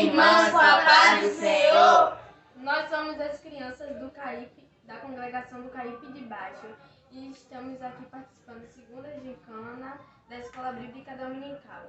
irmãs, com a paz do Senhor. Nós somos as crianças do CAIP, da congregação do CAIP de Baixo, e estamos aqui participando da segunda gincana da Escola Bíblica Dominical.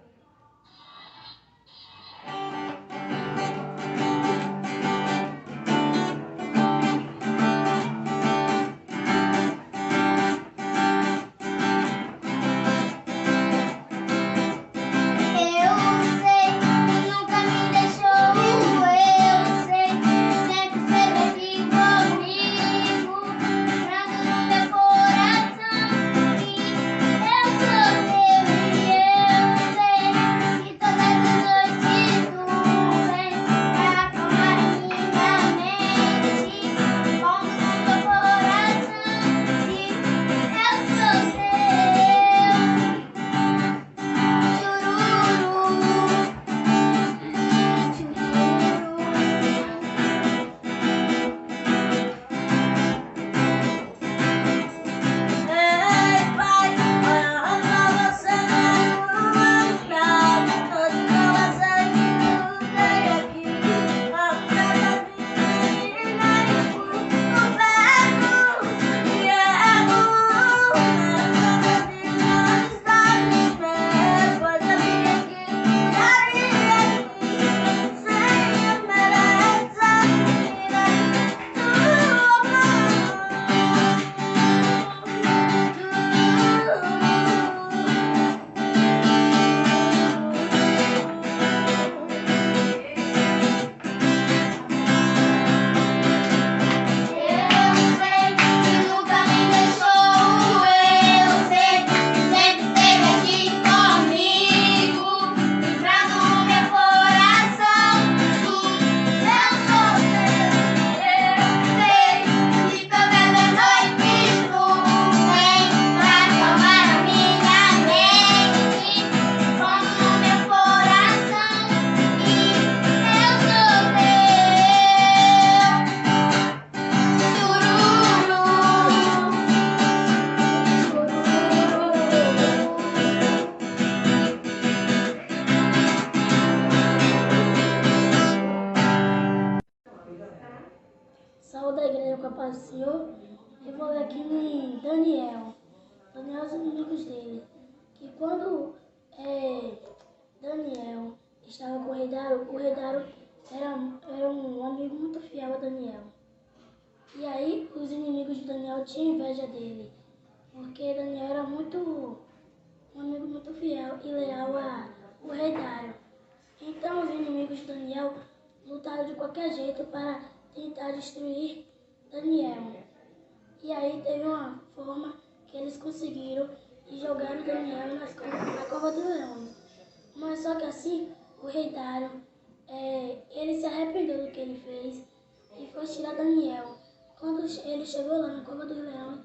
Saúde da igreja com a paz do Senhor. Eu vou ler aqui em Daniel e os inimigos dele. Que quando Daniel estava com o rei Dário era um amigo muito fiel a Daniel. E aí os inimigos de Daniel tinham inveja dele, porque Daniel era um amigo muito fiel e leal ao rei Dário. Então os inimigos de Daniel lutaram de qualquer jeito para tentar destruir Daniel. E aí teve uma forma que eles conseguiram e jogaram Daniel na cova dos leões. Mas só que assim, o rei Dário, ele se arrependeu do que ele fez e foi tirar Daniel. Quando ele chegou lá na cova dos leões,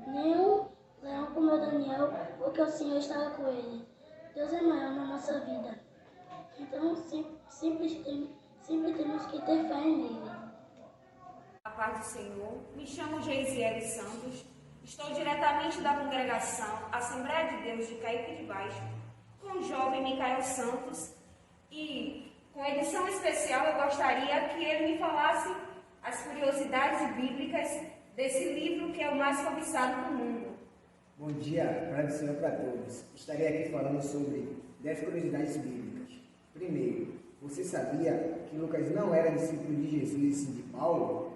nenhum leão comeu Daniel porque o Senhor estava com ele. Deus é maior na nossa vida. Então sempre temos que ter fé nele. A paz do Senhor, me chamo Geisiele Santos, estou diretamente da congregação Assembleia de Deus de Caípe de Baixo, com o jovem Micael Santos, e com edição especial eu gostaria que ele me falasse as curiosidades bíblicas desse livro que é o mais cobiçado do mundo. Bom dia, paz do Senhor para todos. Estarei aqui falando sobre 10 curiosidades bíblicas. Primeiro, você sabia que Lucas não era discípulo de Jesus e sim de Paulo?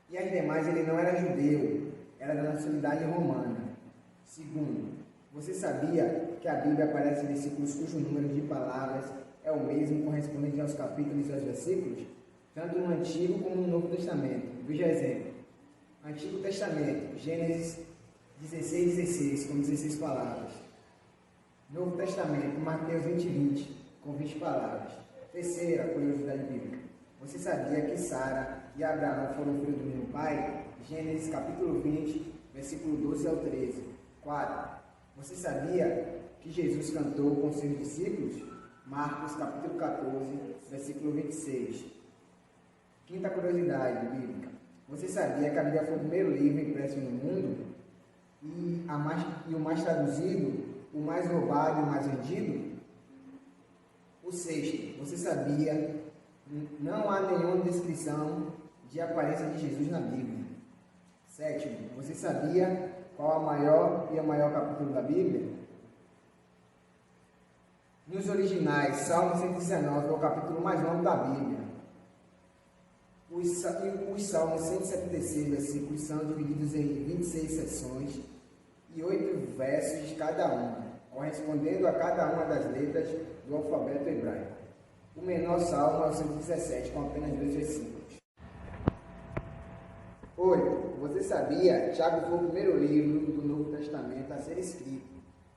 E as demais, ele não era judeu, era da nacionalidade romana. Segundo, você sabia que a Bíblia aparece em versículos cujo número de palavras é o mesmo correspondente aos capítulos e aos versículos, tanto no Antigo como no Novo Testamento? Veja exemplo. Antigo Testamento, Gênesis 16:16, com 16 palavras. Novo Testamento, Mateus 20:20, com 20 palavras. Terceira curiosidade bíblica. Você sabia que Sara e Abraão foram filhos do mesmo pai? Gênesis capítulo 20, versículo 12 ao 13. 4. Você sabia que Jesus cantou com seus discípulos? Marcos capítulo 14, versículo 26. Quinta curiosidade bíblica. Você sabia que a Bíblia foi o primeiro livro impresso no mundo? E o mais traduzido, o mais roubado e o mais vendido? O sexto, você sabia? Não há nenhuma descrição de aparência de Jesus na Bíblia. Sétimo, você sabia qual o maior capítulo da Bíblia? Nos originais, Salmo 119 é o capítulo mais longo da Bíblia. Os Salmos 176 versículos são divididos em 26 seções e 8 versos de cada uma, correspondendo a cada uma das letras do alfabeto hebraico. O menor salmo é o 117, com apenas 2 versículos. 8. Você sabia? Tiago foi o primeiro livro do Novo Testamento a ser escrito,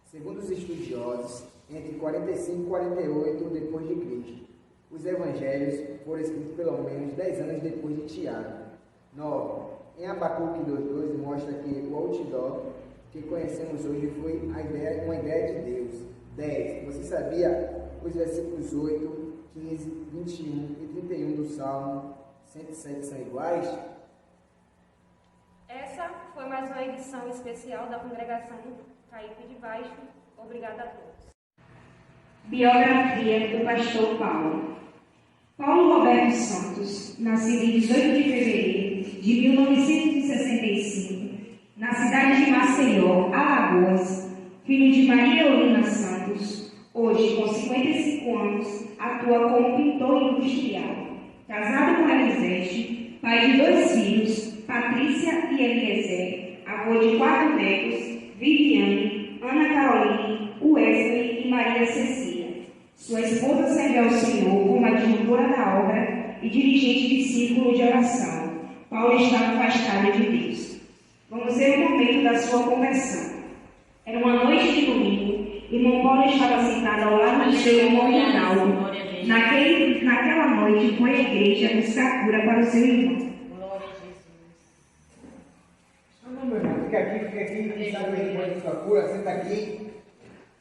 segundo os estudiosos, entre 45 e 48 depois de Cristo. Os evangelhos foram escritos pelo menos 10 anos depois de Tiago. 9. Em Abacuque 2:12 mostra que o outdoor que conhecemos hoje foi uma ideia de Deus. 10. Você sabia? Os versículos 8, 15, 21 e 31 do Salmo 107 são iguais? Essa foi mais uma edição especial da Congregação Caipe de Baixo. Obrigada a todos. Biografia do pastor Paulo. Paulo Roberto Santos, nascido em 18 de fevereiro de 1965, na cidade de Maceió, Alagoas, filho de Maria Eulina Santos, hoje com 55 anos, atua como pintor industrial. Casado com Elisete, pai de 2 filhos, Patrícia e Eliezer, avô de 4 netos, Viviane, Ana Caroline, Wesley e Maria Cecília. Sua esposa serve ao Senhor como adjutora da obra e dirigente de círculo de oração. Paulo está afastado de Deus. Vamos ver o momento da sua conversão. Era uma noite de domingo, e irmão Paulo estava sentado ao lado do seu irmão Ronaldo. Naquela noite foi a igreja buscar cura para o seu irmão. Glória a Jesus. Não, meu irmão, fica aqui, sabe bem depois da sua cura, senta aqui.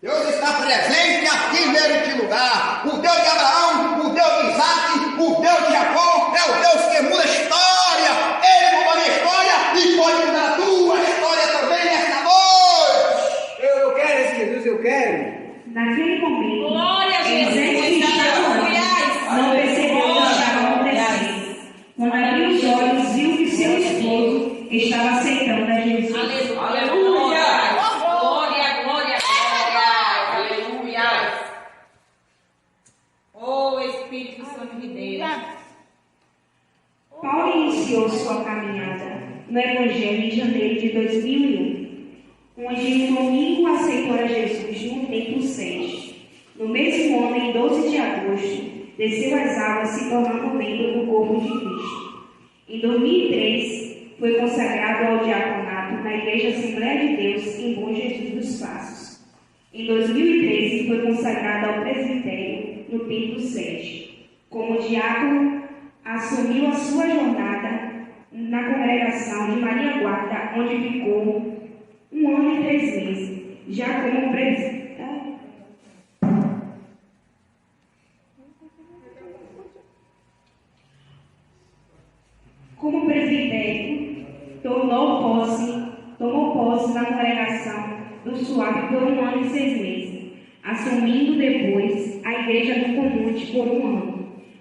Deus está presente aqui neste lugar. O Deus de Abraão, o Deus de Isaac, o Deus de Jacó, é o Deus que muda a história. Ele mudou a minha história e pode mudar a tua história também nesta noite. Eu quero esse Jesus, eu quero. Naquele momento, Glória a Jesus. Elisete que estava antes não percebeu o que estava acontecendo. Quando abriu os olhos, viu que seu esposo estava aceitando a Jesus. Aleluia. Oh, Espírito Santo de Deus. Paulo iniciou sua caminhada no Evangelho em janeiro de 2001, onde no domingo aceitou a Jesus no templo 7. No mesmo ano, em 12 de agosto, desceu às águas se tornando membro do corpo de Cristo. Em 2003, foi consagrado ao diaconato na Igreja Assembleia de Deus em Bom Jesus dos Passos. Em 2013, foi consagrado ao presbitério no templo 7. Como diácono, assumiu a sua jornada na congregação de Maria Guarda, onde ficou 1 ano e 3 meses, já como presbitério. Como presbitério, tomou posse na congregação do Suave por 1 ano e 6 meses, assumindo depois a igreja do Comute por 1 ano.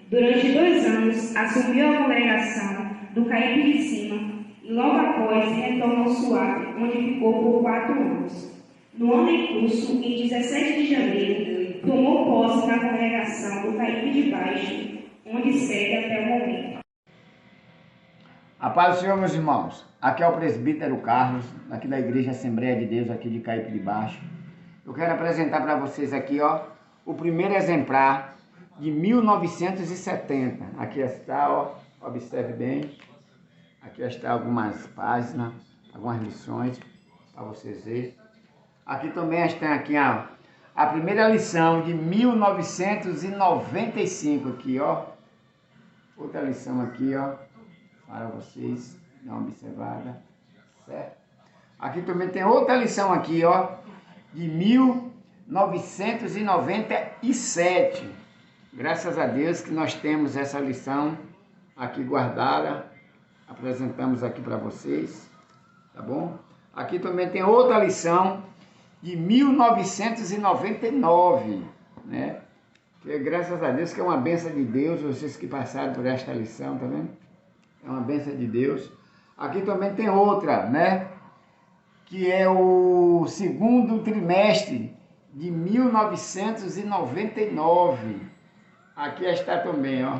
Durante 2 anos, assumiu a congregação do Caipe de Cima e logo após retornou ao Suave, onde ficou por 4 anos. No ano em curso, em 17 de janeiro, tomou posse na congregação do Caipe de Baixo, onde segue até o momento. A paz do Senhor, meus irmãos. Aqui é o presbítero Carlos, aqui da Igreja Assembleia de Deus, aqui de Caipe de Baixo. Eu quero apresentar para vocês aqui, o primeiro exemplar de 1970. Aqui está, observe bem. Aqui está algumas páginas, algumas lições para vocês verem. Aqui também está a primeira lição de 1995 aqui, Outra lição aqui, para vocês dar uma observada, certo? Aqui também tem outra lição aqui, de 1997. Graças a Deus que nós temos essa lição aqui guardada, apresentamos aqui para vocês, tá bom? Aqui também tem outra lição de 1999, né? Que graças a Deus que é uma bênção de Deus, vocês que passaram por esta lição, tá vendo? É uma bênção de Deus. Aqui também tem outra, né? Que é o segundo trimestre de 1999. Aqui está também, ó.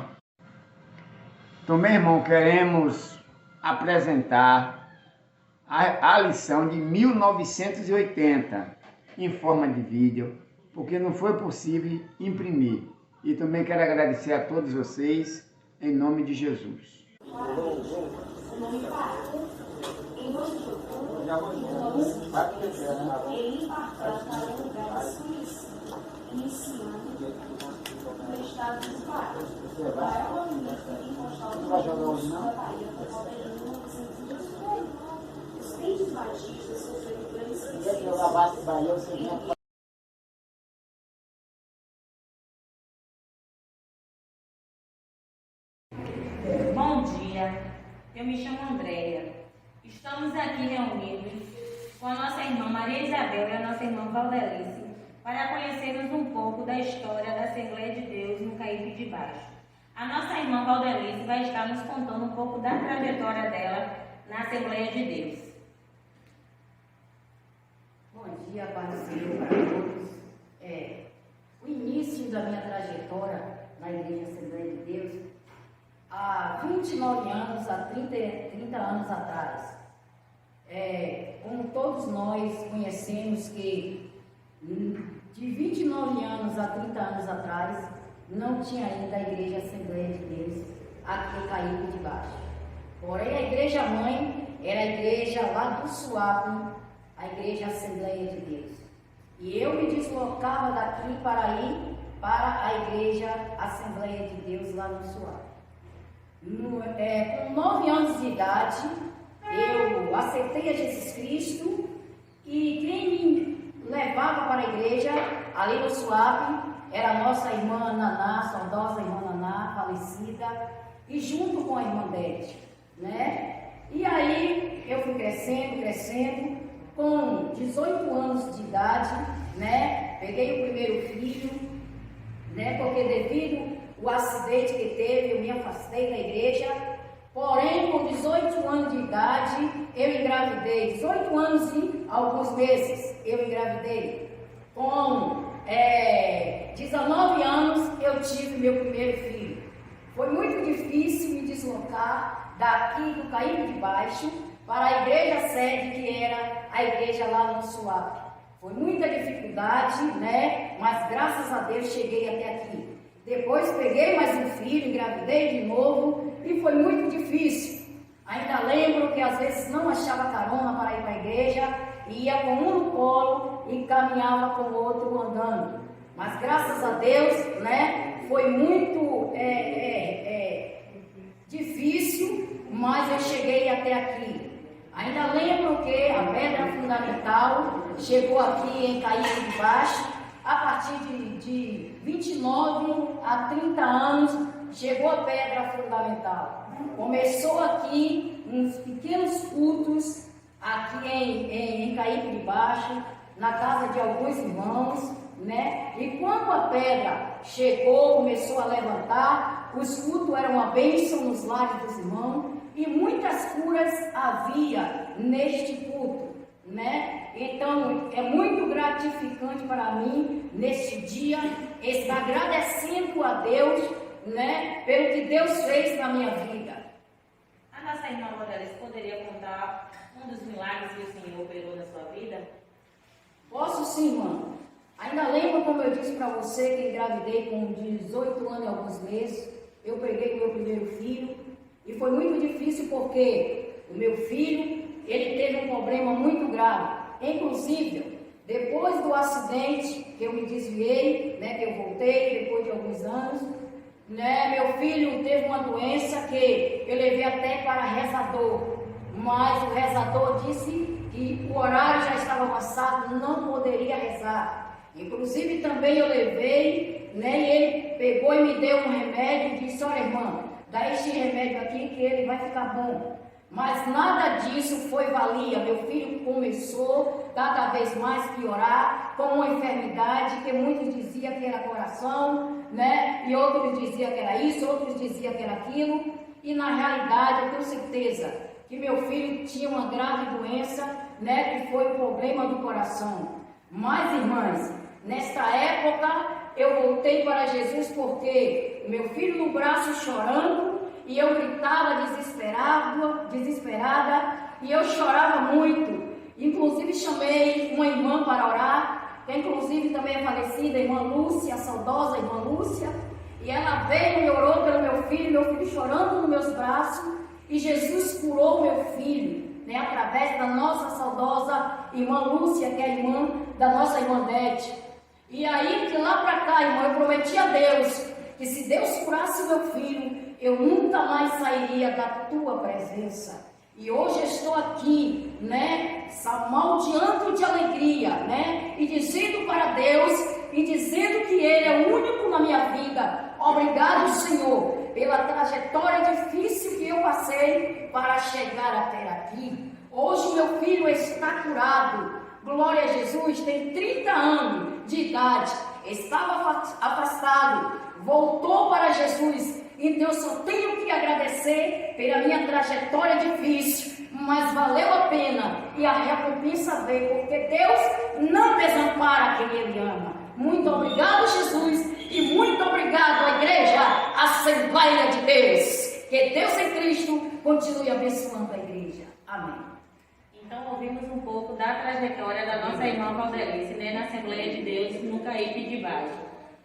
Também, irmão, queremos apresentar a lição de 1980 em forma de vídeo, porque não foi possível imprimir. E também quero agradecer a todos vocês, em nome de Jesus. Bom dia, eu me chamo Andréia. Estamos aqui reunidos com a nossa irmã Maria Isabel e a nossa irmã Valdelice para conhecermos um pouco da história da Assembleia de Deus no Caipe de Baixo. A nossa irmã Valdelice vai estar nos contando um pouco da trajetória dela na Assembleia de Deus. Bom dia, paz do Senhor para todos. O início da minha trajetória na Igreja Assembleia de Deus, há 29 anos, há 30 anos atrás. Como todos nós conhecemos que de 29 anos a 30 anos atrás, não tinha ainda a Igreja Assembleia de Deus aqui em Caipe de Baixo. Porém, a Igreja Mãe era a igreja lá do Suape, a Igreja Assembleia de Deus. E eu me deslocava daqui para ir para a Igreja Assembleia de Deus lá no Suape. Com 9 anos de idade, eu aceitei a Jesus Cristo e quem me levava para a igreja, ali no Suape, era a nossa irmã Naná, saudosa irmã Naná, falecida, e junto com a irmã Dete, né? E aí eu fui crescendo, com 18 anos de idade, né? Peguei o primeiro filho, né? Porque devido ao acidente que teve, eu me afastei da igreja. Porém, com 18 anos de idade, eu engravidei. 18 anos e alguns meses, eu engravidei. Com 19 anos, eu tive meu primeiro filho. Foi muito difícil me deslocar daqui do Caipe de Baixo para a igreja sede, que era a igreja lá no Suape. Foi muita dificuldade, né? Mas graças a Deus cheguei até aqui. Depois peguei mais um filho, engravidei de novo e foi muito difícil. Ainda lembro que às vezes não achava carona para ir para a igreja, ia com um no colo e caminhava com o outro andando. Mas graças a Deus, né, foi muito difícil, mas eu cheguei até aqui. Ainda lembro que a pedra fundamental chegou aqui em Caipe de Baixo. A partir de 29 a 30 anos, chegou a pedra fundamental. Começou aqui uns pequenos cultos, aqui em Caipe de Baixo, na casa de alguns irmãos, né? E quando a pedra chegou, começou a levantar, os cultos eram uma bênção nos lares dos irmãos, e muitas curas havia neste culto, né? Então, é muito gratificante para mim, neste dia, estar agradecendo a Deus, né, pelo que Deus fez na minha vida. A nossa irmã Valdelice poderia contar um dos milagres que o Senhor operou na sua vida? Posso sim, irmã. Ainda lembro, como eu disse para você, que engravidei com 18 anos e alguns meses. Eu peguei o meu primeiro filho e foi muito difícil porque o meu filho, ele teve um problema muito grave. Inclusive, depois do acidente que eu me desviei, né, que eu voltei depois de alguns anos, né, meu filho teve uma doença que eu levei até para rezador, mas o rezador disse que o horário já estava avançado, não poderia rezar. Inclusive também eu levei, né, e ele pegou e me deu um remédio e disse: olha, irmã, dá este remédio aqui que ele vai ficar bom. Mas nada disso foi valia. Meu filho começou cada vez mais piorar, com uma enfermidade que muitos diziam que era coração, né? E outros diziam que era isso, outros diziam que era aquilo. E na realidade eu tenho certeza que meu filho tinha uma grave doença, né? Que foi o problema do coração. Mas, irmãs, nesta época eu voltei para Jesus porque meu filho no braço chorando e eu gritava desesperada e eu chorava muito. Inclusive chamei uma irmã para orar, que inclusive também é falecida, a irmã Lúcia, a saudosa irmã Lúcia, e ela veio e orou pelo meu filho chorando nos meus braços, e Jesus curou meu filho, né, através da nossa saudosa irmã Lúcia, que é a irmã da nossa irmã Dete. E aí, de lá para cá, irmão, eu prometi a Deus que se Deus curasse meu filho, eu nunca mais sairia da tua presença. E hoje estou aqui, né, salmodiando de alegria, né, e dizendo para Deus, e dizendo que Ele é o único na minha vida. Obrigado, Senhor, pela trajetória difícil que eu passei para chegar até aqui. Hoje meu filho está curado, glória a Jesus, tem 30 anos de idade, estava afastado, voltou para Jesus. Então eu só tenho que agradecer pela minha trajetória difícil, mas valeu a pena e a recompensa veio, porque Deus não desampara quem Ele ama. Muito obrigado, Jesus, e muito obrigado à Igreja Assembleia de Deus. Que Deus em Cristo continue abençoando a igreja. Amém. Então ouvimos um pouco da trajetória da nossa irmã Valdelice, né, na Assembleia de Deus, no Caípe de Baixo.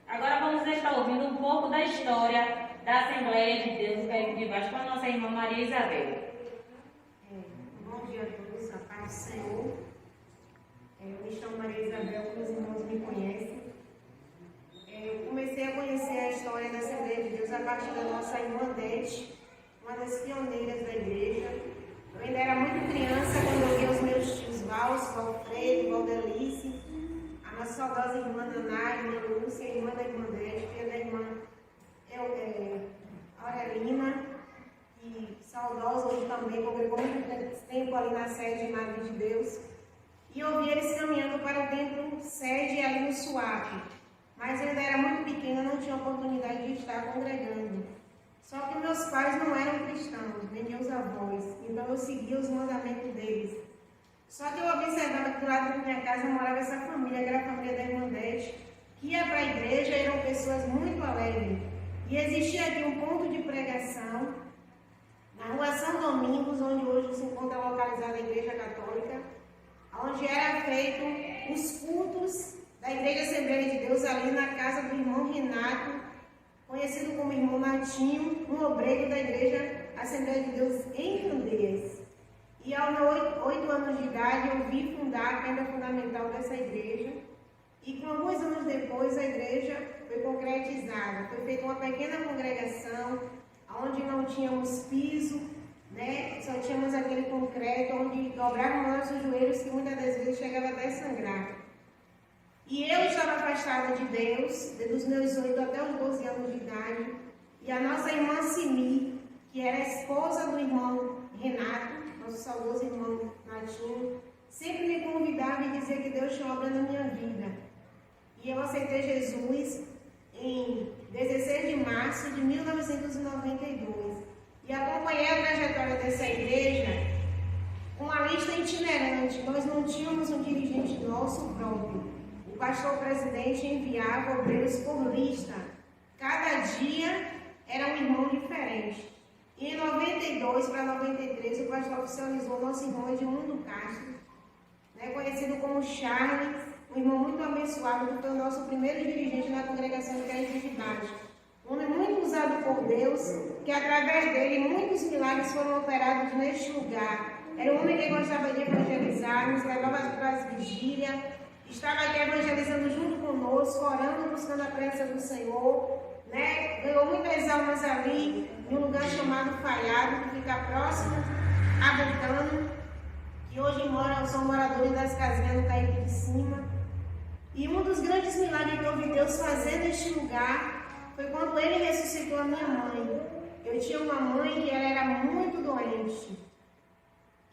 Agora vamos estar ouvindo um pouco da história da Assembleia de Deus do Caípe de Baixo com a nossa irmã Maria Isabel. Bom dia a todos, a paz do Senhor. Eu me chamo Maria Isabel, como os irmãos me conhecem. Eu comecei a conhecer a história da Assembleia de Deus a partir da nossa irmã Dete, uma das pioneiras da igreja. Eu ainda era muito criança quando eu via os meus tios Valso, Valfredo, Valdelice, a nossa saudosa irmã Naná, a irmã Lúcia, a irmã da irmã Dete, filha da irmã Aurelina, e saudosa hoje também, congregou muito tempo ali na sede de Madre de Deus. E eu vi eles caminhando para o templo sede ali no Suape. Mas eu ainda era muito pequena, não tinha oportunidade de estar congregando. Só que meus pais não eram cristãos, nem meus avós, então eu seguia os mandamentos deles. Só que eu observava que do lado da minha casa morava essa família, que era a família da irmã Dete, que ia para a igreja, eram pessoas muito alegres. E existia aqui um ponto de pregação, na rua São Domingos, onde hoje se encontra localizada a Igreja Católica, onde era feito os cultos da Igreja Assembleia de Deus ali na casa do irmão Renato, conhecido como irmão Matinho, um obreiro da Igreja Assembleia de Deus em Candeias. E aos meus 8 anos de idade eu vi fundar a pedra fundamental dessa igreja. E com alguns anos depois a igreja foi concretizada. Foi feita uma pequena congregação, onde não tínhamos piso, né? Só tínhamos aquele concreto, onde dobrávamos nossos joelhos, que muitas das vezes chegava até sangrar. E eu estava afastada de Deus, dos meus 8 até os 12 anos de idade. E a nossa irmã Simi, que era a esposa do irmão Renato, nosso saudoso irmão Natinho, sempre me convidava e dizia que Deus tinha obra na minha vida. E eu aceitei Jesus em 16 de março de 1992. E acompanhei a trajetória dessa igreja com uma lista itinerante. Nós não tínhamos um dirigente nosso próprio. O pastor presidente enviava obreiros por lista. Cada dia era um irmão diferente. E em 92 para 93, o pastor oficializou nosso irmão Edmundo Castro, né, conhecido como Charles, um irmão muito abençoado, que foi o nosso primeiro dirigente na congregação de Caípe de Baixo. Um homem muito usado por Deus, que através dele muitos milagres foram operados neste lugar. Era um homem que gostava de evangelizar, nos levava para as vigílias, estava aqui evangelizando junto conosco, orando, buscando a presença do Senhor, né? Ganhou muitas almas ali, em um lugar chamado Falhado, que fica próximo a Botano, que hoje são moradores das casinhas no Caípe de Cima. E um dos grandes milagres que eu vi Deus fazer neste lugar foi quando Ele ressuscitou a minha mãe. Eu tinha uma mãe que ela era muito doente.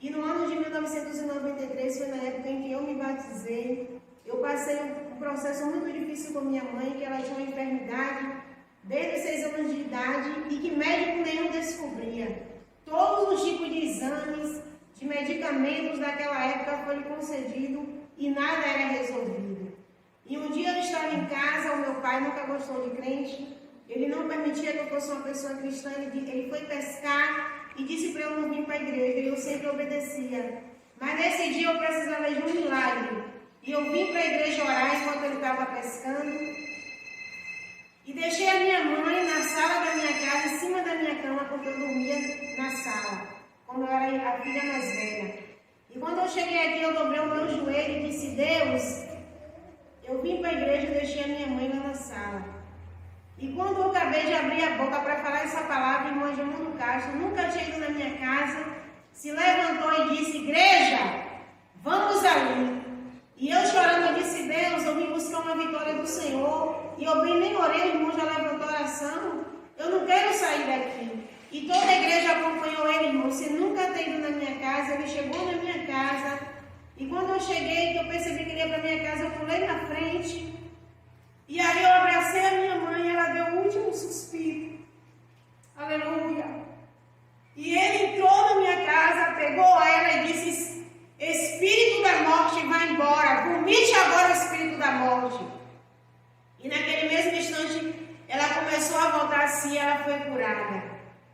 E no ano de 1993 foi na época em que eu me batizei. Eu passei um processo muito difícil com minha mãe, que ela tinha uma enfermidade desde os 6 anos de idade e que médico nenhum descobria. Todos os tipos de exames, de medicamentos daquela época foi concedido e nada era resolvido. E um dia eu estava em casa, o meu pai nunca gostou de crente, ele não permitia que eu fosse uma pessoa cristã, ele foi pescar e disse para eu não vir para a igreja, e eu sempre obedecia. Mas nesse dia eu precisava de um milagre, e eu vim para a igreja orar enquanto ele estava pescando, e deixei a minha mãe na sala da minha casa, em cima da minha cama, porque eu dormia na sala, como eu era a filha mais velha. E quando eu cheguei aqui, eu dobrei o meu joelho e disse: Deus, eu vim para a igreja e deixei a minha mãe lá na sala. E quando eu acabei de abrir a boca para falar essa palavra, a irmã Joana Castro, nunca tinha ido na minha casa, se levantou e disse: Igreja, vamos ali. E eu chorando, eu disse: Deus, eu vim buscar uma vitória do Senhor. E eu bem nem orei, o irmão já levantou a oração. Eu não quero sair daqui. E toda a igreja acompanhou ele, irmão. Você nunca tem ido na minha casa, ele chegou na minha casa. E quando eu cheguei, que eu percebi que ele ia para minha casa, eu pulei na frente. E aí eu abracei a minha mãe, ela deu o último suspiro. Aleluia. E ele entrou na minha casa, pegou ela e disse: Espírito da morte, vai embora. Vomite agora o espírito da morte. E naquele mesmo instante, ela começou a voltar a si e ela foi curada.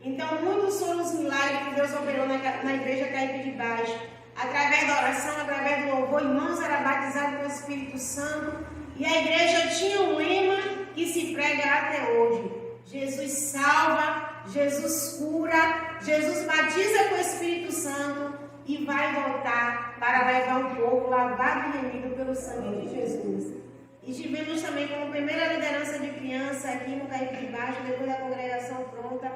Então, muitos foram os milagres que Deus operou na igreja Caipe de Baixo. Através da oração, através do louvor, irmãos eram batizados pelo Espírito Santo. E a igreja tinha um lema que se prega até hoje: Jesus salva, Jesus cura, Jesus batiza com o Espírito Santo e vai voltar para levar um povo lavado e remido pelo sangue de Jesus. E tivemos também como primeira liderança de criança aqui no Caipe de Baixo, depois da congregação pronta.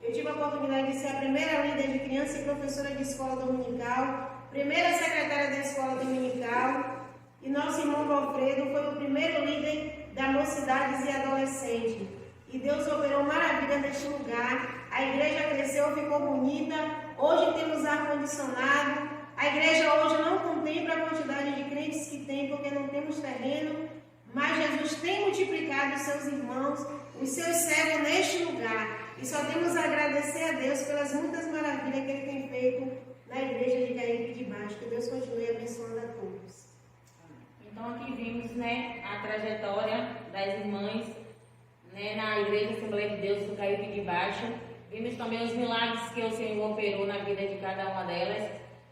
Eu tive a oportunidade de ser a primeira líder de criança e professora de escola dominical, primeira secretária da escola dominical, e nosso irmão Alfredo foi o primeiro líder da mocidades e adolescente. E Deus operou maravilha neste lugar. A igreja cresceu, ficou bonita. Hoje temos ar-condicionado. A igreja hoje não contempla a quantidade de crentes que tem, porque não temos terreno. Mas Jesus tem multiplicado os seus irmãos, os seus servos neste lugar. E só temos a agradecer a Deus pelas muitas maravilhas que Ele tem feito na igreja de Caipe de Baixo. Que Deus continue abençoando a todos. Então aqui vimos, a trajetória das irmãs, na Igreja Assembleia de Deus do Caipe de Baixo. Vimos também os milagres que o Senhor operou na vida de cada uma delas.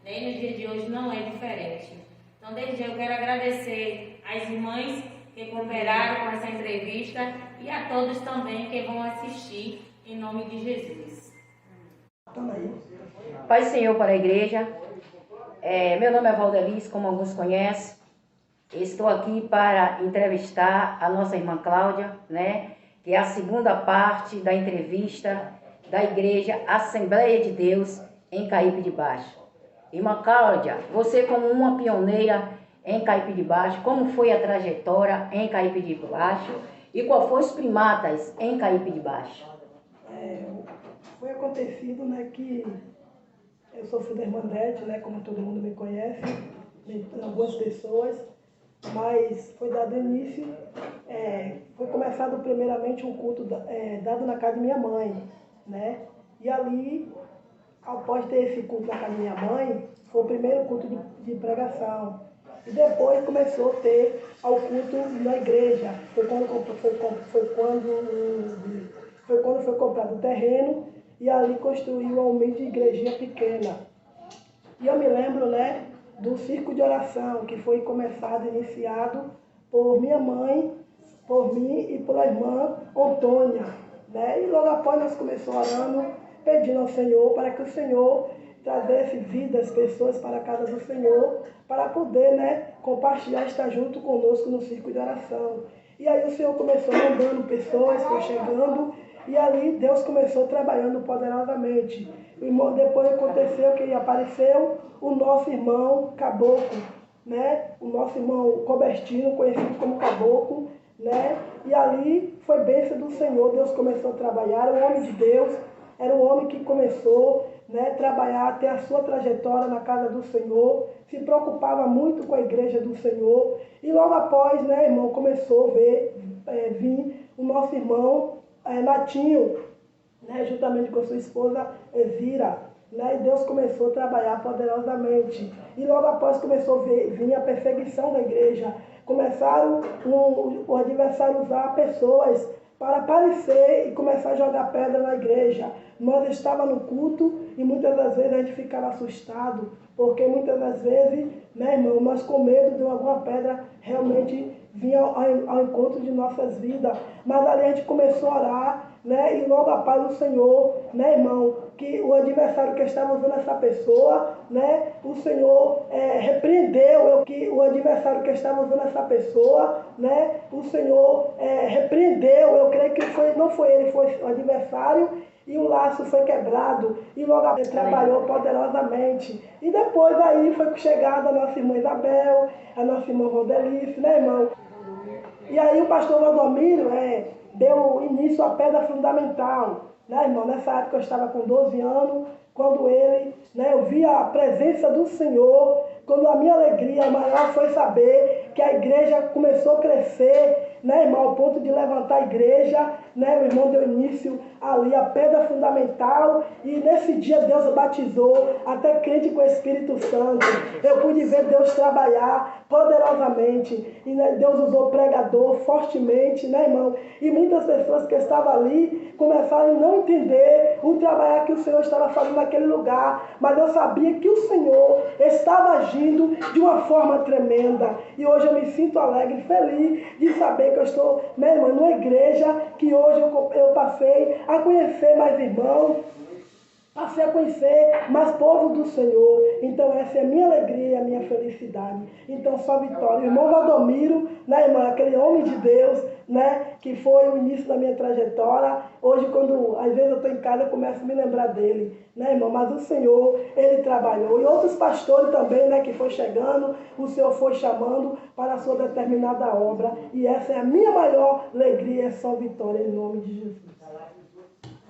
E no dia de hoje não é diferente. Então desde já eu quero agradecer às irmãs que cooperaram com essa entrevista e a todos também que vão assistir, em nome de Jesus. Pai Senhor para a igreja, meu nome é Valdelice, como alguns conhecem. Estou aqui para entrevistar a nossa irmã Cláudia, que é a segunda parte da entrevista da Igreja Assembleia de Deus em Caipe de Baixo. Irmã Cláudia, você como uma pioneira em Caipe de Baixo, como foi a trajetória em Caipe de Baixo e qual foram os primatas em Caipe de Baixo? Foi acontecido, que eu sou filho da irmã Dete, como todo mundo me conhece, algumas pessoas, mas foi dado início, foi começado primeiramente um culto dado na casa de minha mãe, e ali, após ter esse culto na casa de minha mãe, foi o primeiro culto de pregação. E depois começou a ter o culto na igreja. Foi quando foi comprado o terreno e ali construiu uma humilde igrejinha pequena. E eu me lembro, do circo de oração que foi começado, iniciado por minha mãe, por mim e pela irmã Antônia. E logo após nós começamos orando, pedindo ao Senhor para que o Senhor trazesse vidas, pessoas para a casa do Senhor, para poder, compartilhar, estar junto conosco no circo de oração. E aí o Senhor começou mandando pessoas, foi chegando, e ali Deus começou trabalhando poderosamente. Depois aconteceu que apareceu o nosso irmão Caboclo, o nosso irmão Cobertino, conhecido como Caboclo, e ali foi bênção do Senhor. Deus começou a trabalhar, era um homem de Deus, era um homem que começou, né, trabalhar, ter a sua trajetória na casa do Senhor, se preocupava muito com a igreja do Senhor. E logo após, né, irmão, começou a vir o nosso irmão Natinho, né, juntamente com sua esposa Ezira, né, e Deus começou a trabalhar poderosamente. E logo após começou a vir a perseguição da igreja. Começaram o adversário a usar pessoas para aparecer e começar a jogar pedra na igreja. Nós estávamos no culto e muitas das vezes a gente ficava assustado, porque muitas das vezes, né, irmão, nós com medo de alguma pedra realmente vinha ao encontro de nossas vidas. Mas ali a gente começou a orar, né, e logo a paz do Senhor, né, irmão, que o adversário que estava usando essa pessoa, né, o Senhor repreendeu, que o adversário que estava usando essa pessoa, né, o Senhor repreendeu, eu creio que não foi ele, foi o adversário, e o laço foi quebrado, e logo ele trabalhou poderosamente. E depois aí foi chegada a nossa irmã Isabel, a nossa irmã Valdelice, né, irmão? E aí o pastor Valdomiro deu início à pedra fundamental, né, irmão? Nessa época eu estava com 12 anos, quando eu vi a presença do Senhor, quando a minha alegria maior foi saber que a igreja começou a crescer, né, irmão, ao ponto de levantar a igreja, né, o irmão deu início ali a pedra fundamental, e nesse dia Deus batizou até crente com o Espírito Santo. Eu pude ver Deus trabalhar poderosamente, e né, Deus usou o pregador fortemente, né, irmão, e muitas pessoas que estavam ali começaram a não entender o trabalho que o Senhor estava fazendo naquele lugar, mas eu sabia que o Senhor estava agindo de uma forma tremenda, e hoje eu me sinto alegre e feliz de saber que eu estou, né, irmão, numa igreja que hoje eu passei a conhecer mais irmãos, passei a conhecer mais povo do Senhor. Então essa é a minha alegria, a minha felicidade. Então só vitória. O irmão Valdomiro, né, irmão, aquele homem de Deus, né, que foi o início da minha trajetória. Hoje, quando às vezes eu estou em casa, eu começo a me lembrar dele, né, irmão? Mas o Senhor, ele trabalhou. E outros pastores também, né, que foi chegando, o Senhor foi chamando para a sua determinada obra. E essa é a minha maior alegria, é só vitória, em nome de Jesus.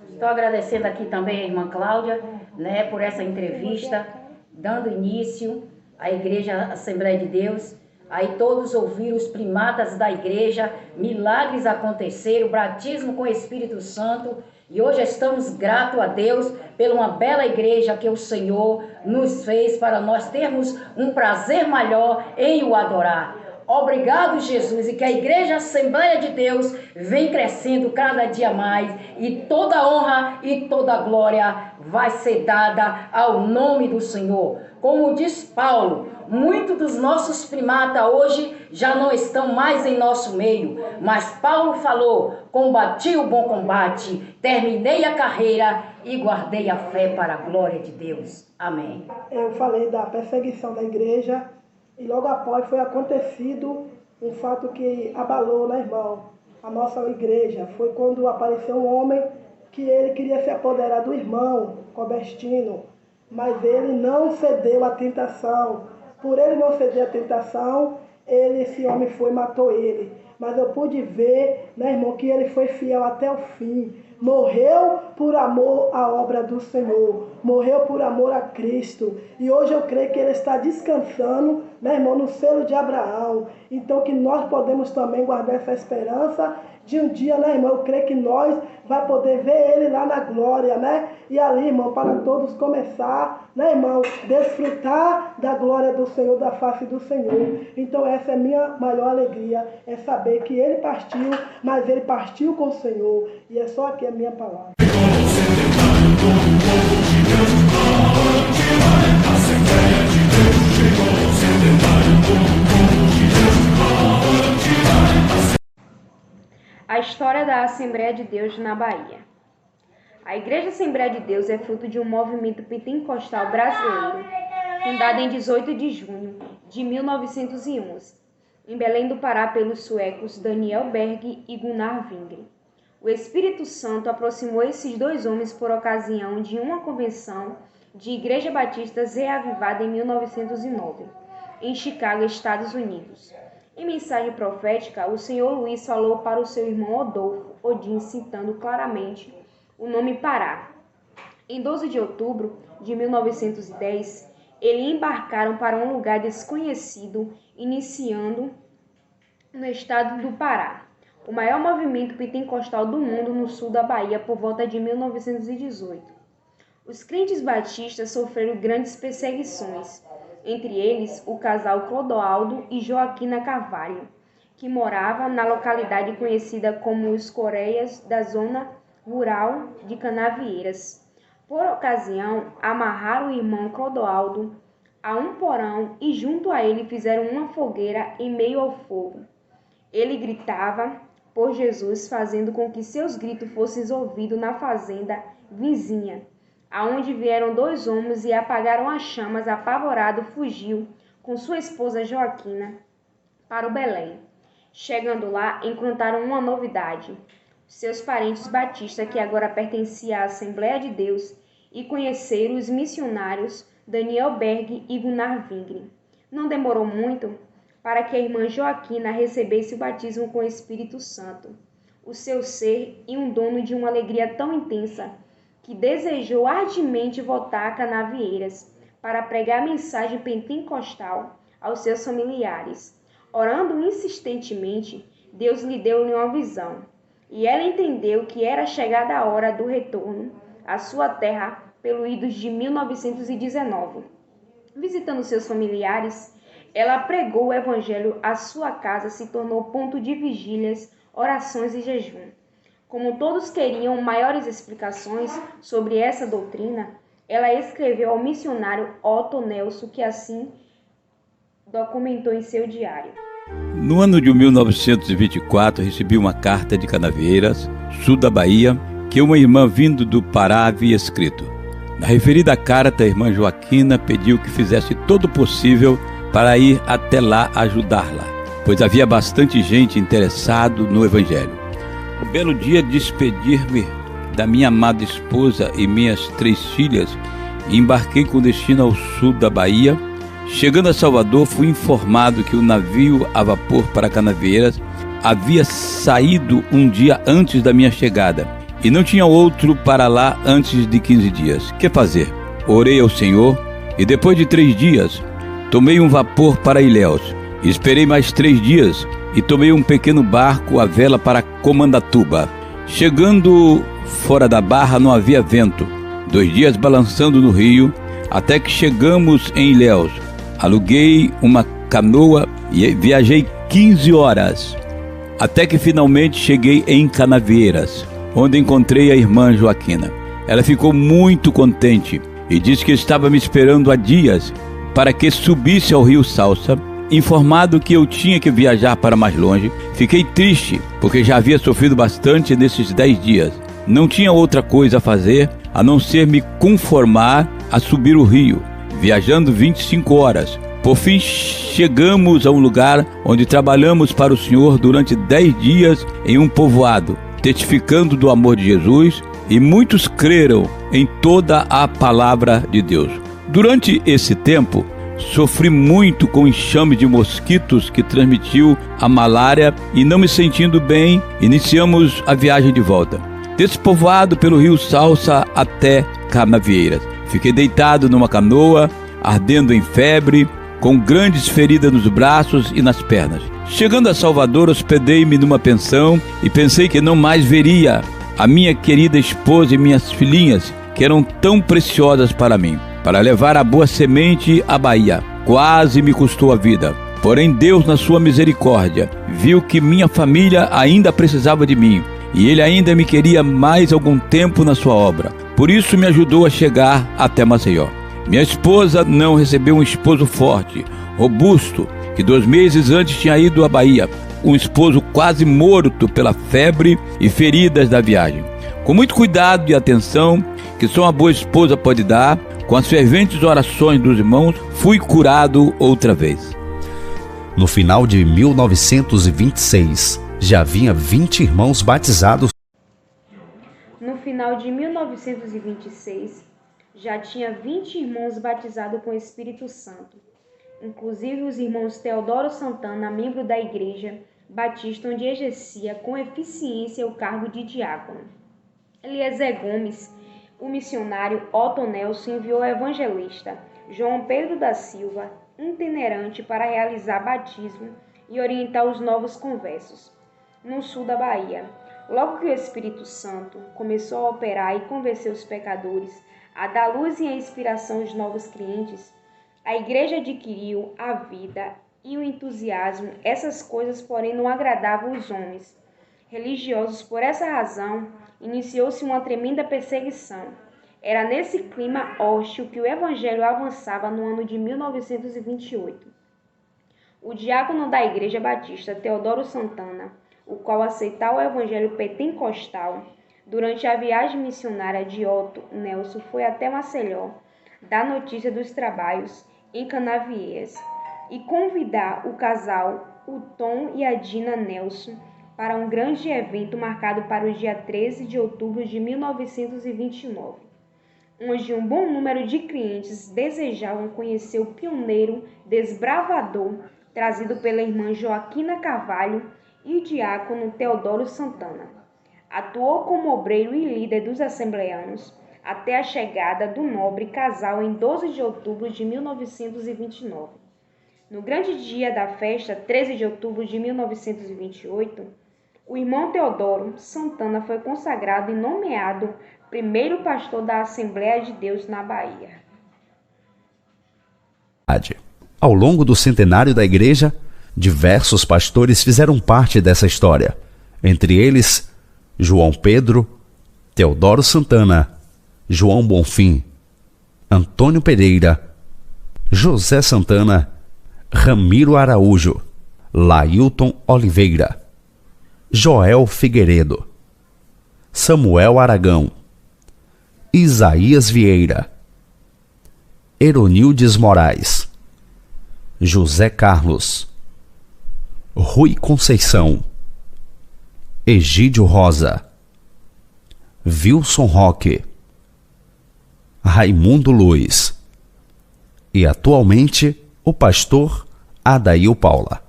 Estou agradecendo aqui também a irmã Cláudia, né, por essa entrevista, dando início à Igreja Assembleia de Deus. Aí todos ouviram os primatas da igreja, milagres aconteceram, batismo com o Espírito Santo. E hoje estamos gratos a Deus pela uma bela igreja que o Senhor nos fez para nós termos um prazer maior em o adorar. Obrigado, Jesus, e que a Igreja Assembleia de Deus vem crescendo cada dia mais, e toda honra e toda glória vai ser dada ao nome do Senhor. Como diz Paulo, muitos dos nossos primatas hoje já não estão mais em nosso meio, mas Paulo falou: combati o bom combate, terminei a carreira e guardei a fé para a glória de Deus. Amém. Eu falei da perseguição da igreja, e logo após foi acontecido um fato que abalou, né, irmão, a nossa igreja. Foi quando apareceu um homem que ele queria se apoderar do irmão Cobestino, mas ele não cedeu à tentação. Por ele não ceder à tentação, esse homem foi e matou ele. Mas eu pude ver, né, irmão, que ele foi fiel até o fim. Morreu por amor à obra do Senhor. Morreu por amor a Cristo. E hoje eu creio que ele está descansando, né, irmão, no selo de Abraão. Então que nós podemos também guardar essa esperança de um dia, né, irmão, eu creio que nós vai poder ver ele lá na glória, né? E ali, irmão, para todos começar, né, irmão, desfrutar da glória do Senhor, da face do Senhor. Então essa é a minha maior alegria, é saber que ele partiu, mas ele partiu com o Senhor. E é só aqui a minha palavra. A história da Assembleia de Deus na Bahia. A Igreja Assembleia de Deus é fruto de um movimento pentecostal brasileiro, fundado em 18 de junho de 1911, em Belém do Pará pelos suecos Daniel Berg e Gunnar Wingren. O Espírito Santo aproximou esses dois homens por ocasião de uma convenção de Igreja Batista reavivada em 1909, em Chicago, Estados Unidos. Em mensagem profética, o Senhor Luiz falou para o seu irmão Odolfo Odin, citando claramente o nome Pará. Em 12 de outubro de 1910, eles embarcaram para um lugar desconhecido, iniciando no estado do Pará, o maior movimento pentecostal do mundo no sul da Bahia por volta de 1918. Os crentes batistas sofreram grandes perseguições, entre eles o casal Clodoaldo e Joaquina Carvalho, que morava na localidade conhecida como os Coreias da zona rural de Canavieiras. Por ocasião, amarraram o irmão Clodoaldo a um porão e junto a ele fizeram uma fogueira em meio ao fogo. Ele gritava por Jesus, fazendo com que seus gritos fossem ouvidos na fazenda vizinha, aonde vieram 2 homens e apagaram as chamas. Apavorado, fugiu com sua esposa Joaquina para o Belém. Chegando lá, encontraram uma novidade. Seus parentes batistas, que agora pertenciam à Assembleia de Deus, e conheceram os missionários Daniel Berg e Gunnar Vingre. Não demorou muito para que a irmã Joaquina recebesse o batismo com o Espírito Santo, o seu ser e um dono de uma alegria tão intensa que desejou ardentemente voltar a Canavieiras para pregar a mensagem pentecostal aos seus familiares. Orando insistentemente, Deus lhe deu uma visão, e ela entendeu que era chegada a hora do retorno à sua terra pelo idos de 1919. Visitando seus familiares, ela pregou o evangelho. A sua casa se tornou ponto de vigílias, orações e jejum. Como todos queriam maiores explicações sobre essa doutrina, ela escreveu ao missionário Otto Nelson, que assim documentou em seu diário. No ano de 1924, recebi uma carta de Canavieiras, sul da Bahia, que uma irmã vindo do Pará havia escrito. Na referida carta, a irmã Joaquina pediu que fizesse todo o possível para ir até lá ajudá-la, pois havia bastante gente interessado no Evangelho. Um belo dia, despedir-me da minha amada esposa e minhas 3 filhas e embarquei com destino ao sul da Bahia. Chegando a Salvador, fui informado que o navio a vapor para Canavieiras havia saído um dia antes da minha chegada e não tinha outro para lá antes de 15 dias. Que fazer? Orei ao Senhor e depois de 3 dias tomei um vapor para Ilhéus. Esperei mais 3 dias e tomei um pequeno barco à vela para Comandatuba. Chegando fora da barra não havia vento. 2 dias balançando no rio até que chegamos em Ilhéus. Aluguei uma canoa e viajei 15 horas, até que finalmente cheguei em Canavieiras, onde encontrei a irmã Joaquina. Ela ficou muito contente e disse que estava me esperando há dias para que subisse ao rio Salsa. Informado que eu tinha que viajar para mais longe, fiquei triste, porque já havia sofrido bastante nesses 10 dias. Não tinha outra coisa a fazer a não ser me conformar a subir o rio, viajando 25 horas. Por fim, chegamos a um lugar onde trabalhamos para o Senhor durante 10 dias em um povoado, testificando do amor de Jesus, e muitos creram em toda a palavra de Deus. Durante esse tempo, sofri muito com o enxame de mosquitos que transmitiu a malária e, não me sentindo bem, iniciamos a viagem de volta. Despovoado pelo rio Salsa até Canavieiras. Fiquei deitado numa canoa, ardendo em febre, com grandes feridas nos braços e nas pernas. Chegando a Salvador, hospedei-me numa pensão e pensei que não mais veria a minha querida esposa e minhas filhinhas, que eram tão preciosas para mim, para levar a boa semente à Bahia. Quase me custou a vida. Porém, Deus, na sua misericórdia, viu que minha família ainda precisava de mim e Ele ainda me queria mais algum tempo na sua obra. Por isso me ajudou a chegar até Maceió. Minha esposa não recebeu um esposo forte, robusto, que 2 meses antes tinha ido à Bahia, um esposo quase morto pela febre e feridas da viagem. Com muito cuidado e atenção que só uma boa esposa pode dar, com as ferventes orações dos irmãos, fui curado outra vez. No final de 1926, já havia 20 irmãos batizados. No final de 1926, já tinha 20 irmãos batizados com o Espírito Santo, inclusive os irmãos Teodoro Santana, membro da Igreja Batista, onde exercia com eficiência o cargo de diácono. Eliezer Gomes, o missionário Otto Nelson enviou o evangelista João Pedro da Silva, itinerante, para realizar batismo e orientar os novos conversos no sul da Bahia. Logo que o Espírito Santo começou a operar e convencer os pecadores, a dar luz e a inspiração aos novos clientes, a igreja adquiriu a vida e o entusiasmo. Essas coisas, porém, não agradavam os homens religiosos. Por essa razão, iniciou-se uma tremenda perseguição. Era nesse clima hostil que o evangelho avançava no ano de 1928. O diácono da Igreja Batista, Teodoro Santana, o qual aceitava o evangelho pentecostal, durante a viagem missionária de Otto Nelson, foi até Maceió dar notícia dos trabalhos em Canavieiras e convidar o casal, o Tom e a Dina Nelson, para um grande evento marcado para o dia 13 de outubro de 1929, onde um bom número de clientes desejavam conhecer o pioneiro desbravador trazido pela irmã Joaquina Carvalho e o diácono Teodoro Santana. Atuou como obreiro e líder dos assembleanos até a chegada do nobre casal em 12 de outubro de 1929. No grande dia da festa, 13 de outubro de 1928, o irmão Teodoro Santana foi consagrado e nomeado primeiro pastor da Assembleia de Deus na Bahia. Ao longo do centenário da igreja, diversos pastores fizeram parte dessa história. Entre eles, João Pedro, Teodoro Santana, João Bonfim, Antônio Pereira, José Santana, Ramiro Araújo, Lailton Oliveira, Joel Figueiredo, Samuel Aragão, Isaías Vieira, Eronildes Moraes, José Carlos, Rui Conceição, Egídio Rosa, Wilson Roque, Raimundo Luiz e, atualmente, o pastor Adail Paula.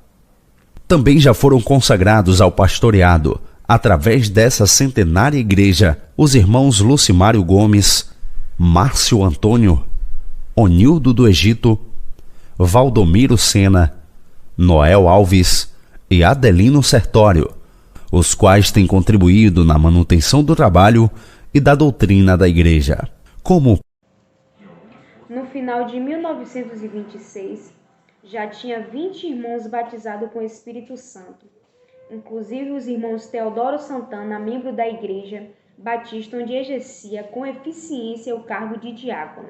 Também já foram consagrados ao pastoreado, através dessa centenária igreja, os irmãos Lucimário Gomes, Márcio Antônio, Onildo do Egito, Valdomiro Sena, Noel Alves e Adelino Sertório, os quais têm contribuído na manutenção do trabalho e da doutrina da igreja. No final de 1926, já tinha 20 irmãos batizados com o Espírito Santo, inclusive os irmãos Teodoro Santana, membro da Igreja Batista, onde exercia com eficiência o cargo de diácono.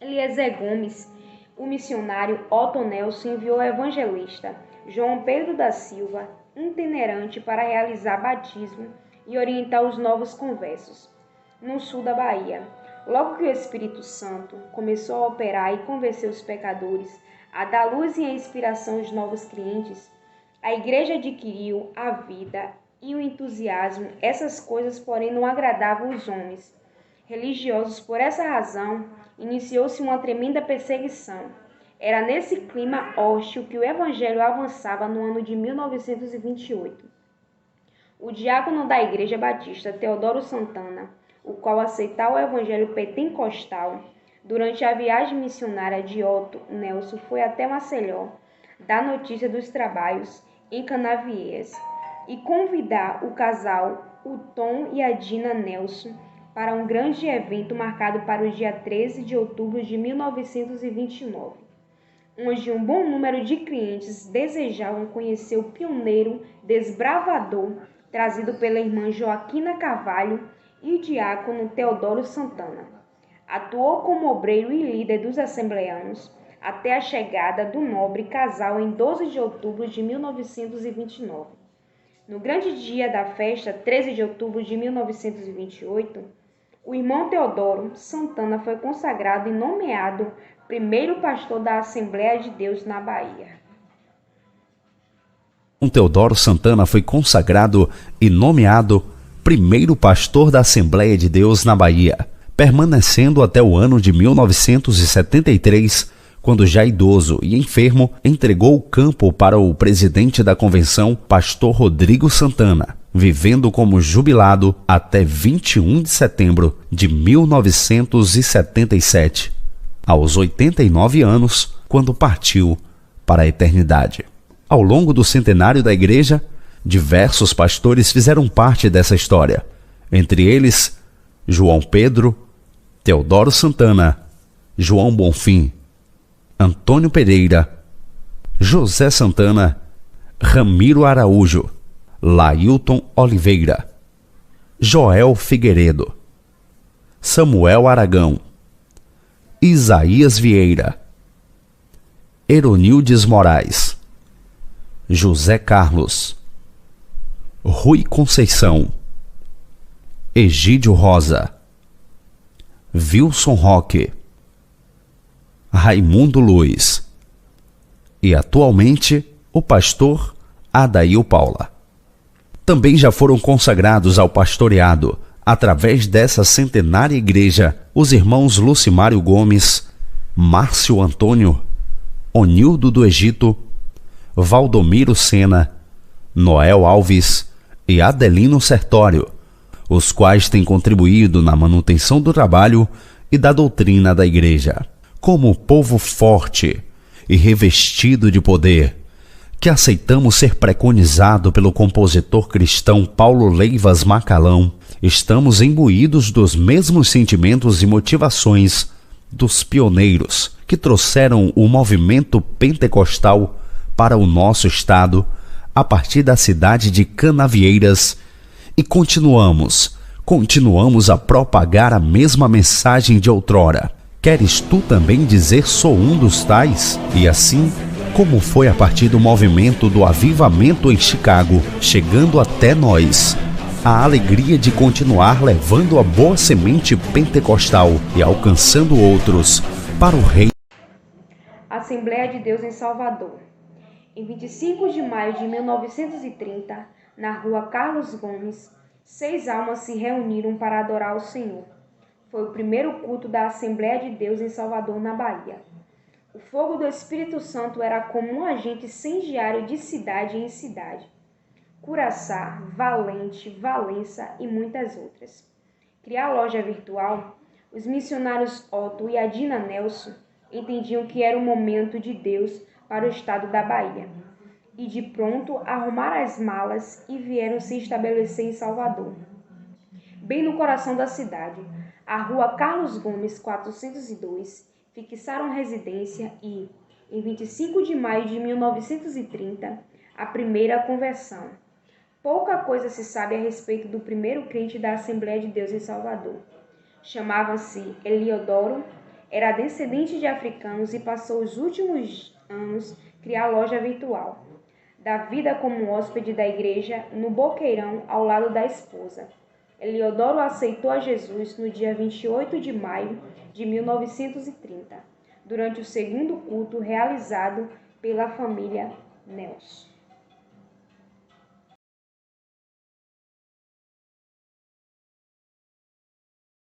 Eliezer Gomes, o missionário Otto Nelson, enviou o evangelista João Pedro da Silva, itinerante, para realizar batismo e orientar os novos conversos no sul da Bahia. Logo que o Espírito Santo começou a operar e convencer os pecadores, a dar luz e a inspiração aos novos clientes, a igreja adquiriu a vida e o entusiasmo. Essas coisas, porém, não agradavam os homens religiosos. Por essa razão, iniciou-se uma tremenda perseguição. Era nesse clima hostil que o evangelho avançava no ano de 1928. O diácono da Igreja Batista, Teodoro Santana, o qual aceitava o evangelho pentecostal, durante a viagem missionária de Otto Nelson, foi até Maceió dar notícia dos trabalhos em Canavieiras e convidar o casal, o Tom e a Dina Nelson, para um grande evento marcado para o dia 13 de outubro de 1929, onde um bom número de clientes desejavam conhecer o pioneiro desbravador trazido pela irmã Joaquina Carvalho e o diácono Teodoro Santana. Atuou como obreiro e líder dos assembleanos até a chegada do nobre casal em 12 de outubro de 1929. No grande dia da festa, 13 de outubro de 1928, o irmão Teodoro Santana foi consagrado e nomeado primeiro pastor da Assembleia de Deus na Bahia. Teodoro Santana foi consagrado e nomeado primeiro pastor da Assembleia de Deus na Bahia, permanecendo até o ano de 1973, quando já idoso e enfermo, entregou o campo para o presidente da convenção, pastor Rodrigo Santana. vivendo como jubilado até 21 de setembro de 1977, aos 89 anos, quando partiu para a eternidade. Ao longo do centenário da igreja, diversos pastores fizeram parte dessa história, entre eles João Pedro, Teodoro Santana, João Bonfim, Antônio Pereira, José Santana, Ramiro Araújo, Lailton Oliveira, Joel Figueiredo, Samuel Aragão, Isaías Vieira, Eronildes Moraes, José Carlos, Rui Conceição, Egídio Rosa, Wilson Roque, Raimundo Luiz e, atualmente, o pastor Adail Paula. Também já foram consagrados ao pastoreado, através dessa centenária igreja, os irmãos Lucimário Gomes, Márcio Antônio, Onildo do Egito, Valdomiro Sena, Noel Alves e Adelino Sertório, os quais têm contribuído na manutenção do trabalho e da doutrina da igreja. Como povo forte e revestido de poder, que aceitamos ser preconizado pelo compositor cristão Paulo Leivas Macalão, estamos imbuídos dos mesmos sentimentos e motivações dos pioneiros que trouxeram o movimento pentecostal para o nosso estado a partir da cidade de Canavieiras e continuamos a propagar a mesma mensagem de outrora. Queres tu também dizer sou um dos tais? E assim, como foi a partir do movimento do avivamento em Chicago, chegando até nós, a alegria de continuar levando a boa semente pentecostal e alcançando outros para o reino. Assembleia de Deus em Salvador. Em 25 de maio de 1930, na rua Carlos Gomes, 6 almas se reuniram para adorar o Senhor. Foi o primeiro culto da Assembleia de Deus em Salvador, na Bahia. O fogo do Espírito Santo era como um agente incendiário de cidade em cidade. Curaçá, Valente, Valença e muitas outras. Criar a loja virtual, os missionários Otto e Adina Nelson entendiam que era o momento de Deus para o estado da Bahia. E de pronto arrumaram as malas e vieram se estabelecer em Salvador. Bem no coração da cidade, a rua Carlos Gomes 402, fixaram residência e, em 25 de maio de 1930, a primeira conversão. Pouca coisa se sabe a respeito do primeiro crente da Assembleia de Deus em Salvador. Chamava-se Eliodoro, era descendente de africanos e passou os últimos anos criar loja virtual. Da vida como hóspede da igreja no Boqueirão ao lado da esposa. Eliodoro aceitou a Jesus no dia 28 de maio de 1930, durante o segundo culto realizado pela família Nelson.